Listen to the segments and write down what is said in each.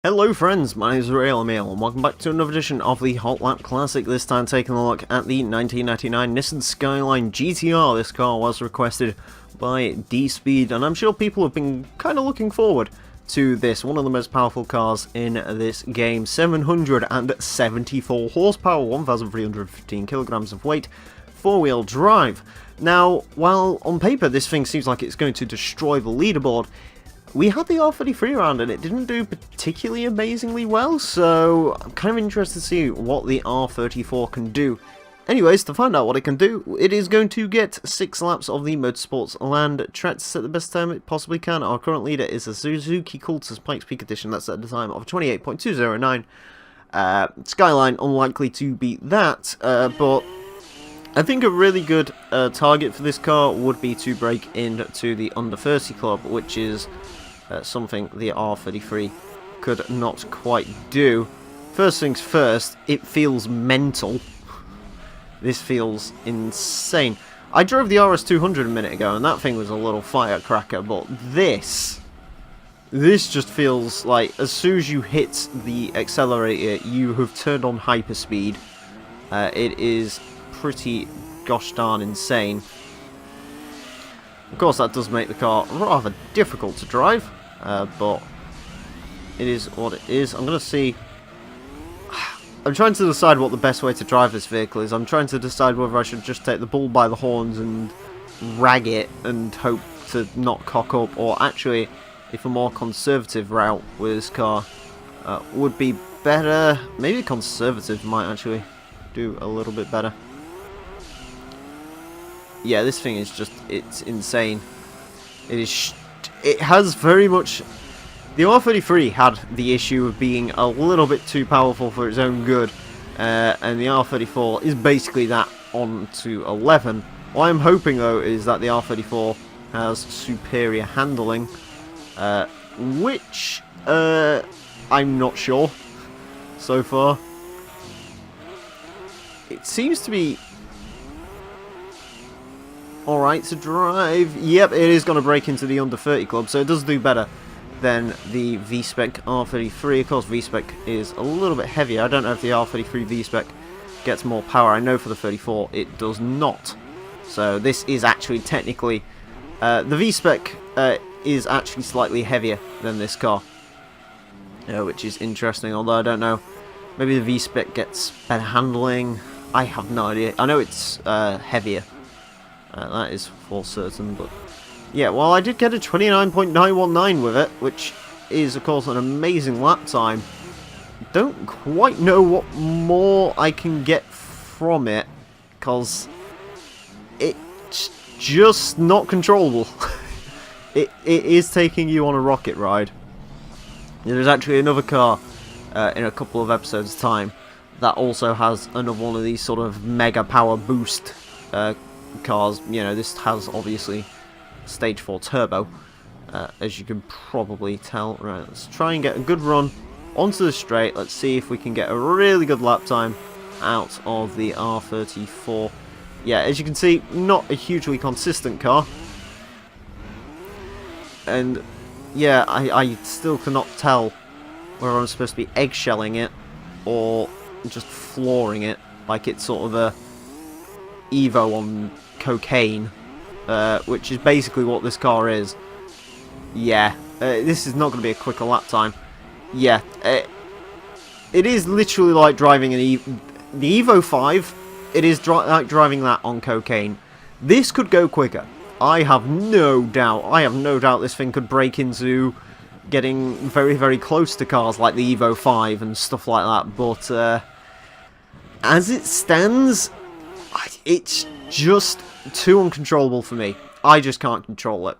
Hello friends, my name is Emile and welcome back to another edition of the Hot Lap Classic, this time taking a look at the 1999 Nissan Skyline GTR. This car was requested by D-Speed and I'm sure people have been kind of looking forward to this, one of the most powerful cars in this game. 774 horsepower, 1,315 kilograms of weight, four-wheel drive. Now, while on paper this thing seems like it's going to destroy the leaderboard, we had the R34 around and it didn't do particularly amazingly well, so I'm kind of interested to see what the R34 can do. Anyways, to find out what it can do, it is going to get 6 laps of the Motorsports Land track to set the best time it possibly can. Our current leader is a Suzuki Cultus Pikes Peak Edition, that's at the time of 28.209. Skyline, unlikely to beat that, but I think a really good target for this car would be to break into the under 30 club, which is something the R33 could not quite do. First things first, it feels mental. This feels insane. I drove the RS200 a minute ago and that thing was a little firecracker, but this just feels like as soon as you hit the accelerator you have turned on hyperspeed. It is pretty gosh darn insane. Of course that does make the car rather difficult to drive, but it is what it is. I'm going to see. I'm trying to decide what the best way to drive this vehicle is. I'm trying to decide whether I should just take the bull by the horns and rag it and hope to not cock up, or actually if a more conservative route with this car would be better. Maybe conservative might actually do a little bit better. Yeah, this thing is just, it's insane. It has very much, the R33 had the issue of being a little bit too powerful for its own good, and the R34 is basically that on to 11. What I'm hoping though is that the R34 has superior handling, which I'm not sure so far. It seems to be alright to drive. Yep, it is going to break into the under 30 club, so it does do better than the V-Spec R33. Of course, V-Spec is a little bit heavier. I don't know if the R33 V-Spec gets more power. I know for the 34 it does not. So this is actually technically, the V-Spec is actually slightly heavier than this car, which is interesting, although I don't know. Maybe the V-Spec gets better handling. I have no idea. I know it's heavier. That is for certain, but yeah, well, I did get a 29.919 with it, which is, of course, an amazing lap time. Don't quite know what more I can get from it, because it's just not controllable. It is taking you on a rocket ride. There's actually another car in a couple of episodes' time that also has another one of these sort of mega power boost cars. You know, this has obviously stage 4 turbo, as you can probably tell. Right, let's try and get a good run onto the straight. Let's see if we can get a really good lap time out of the R34. Yeah, as you can see, not a hugely consistent car, and yeah, I still cannot tell whether I'm supposed to be eggshelling it or just flooring it like it's sort of a Evo on cocaine, which is basically what this car is. Yeah, this is not going to be a quicker lap time. Yeah, it is literally like driving the Evo 5. It is like driving that on cocaine. This could go quicker. I have no doubt. I have no doubt this thing could break into getting very, very close to cars like the Evo 5 and stuff like that. But as it stands, it's just too uncontrollable for me. I just can't control it.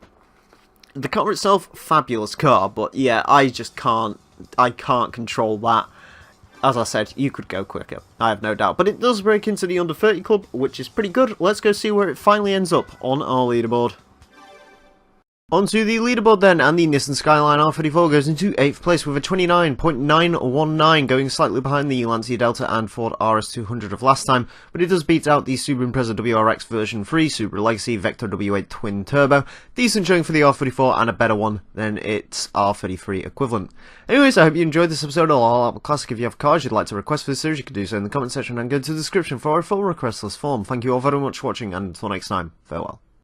The car itself, fabulous car, but yeah, I just can't. I can't control that. As I said, you could go quicker, I have no doubt. But it does break into the under 30 club, which is pretty good. Let's go see where it finally ends up on our leaderboard. Onto the leaderboard then, and the Nissan Skyline R34 goes into 8th place with a 29.919, going slightly behind the Lancia Delta and Ford RS200 of last time, but it does beat out the Subaru Impreza WRX version 3, Subaru Legacy, Vector W8 Twin Turbo. Decent showing for the R34 and a better one than its R33 equivalent. Anyways, I hope you enjoyed this episode of All Out Classic. If you have cars you'd like to request for this series, you can do so in the comment section and go to the description for our full request list form. Thank you all very much for watching, and until next time, farewell.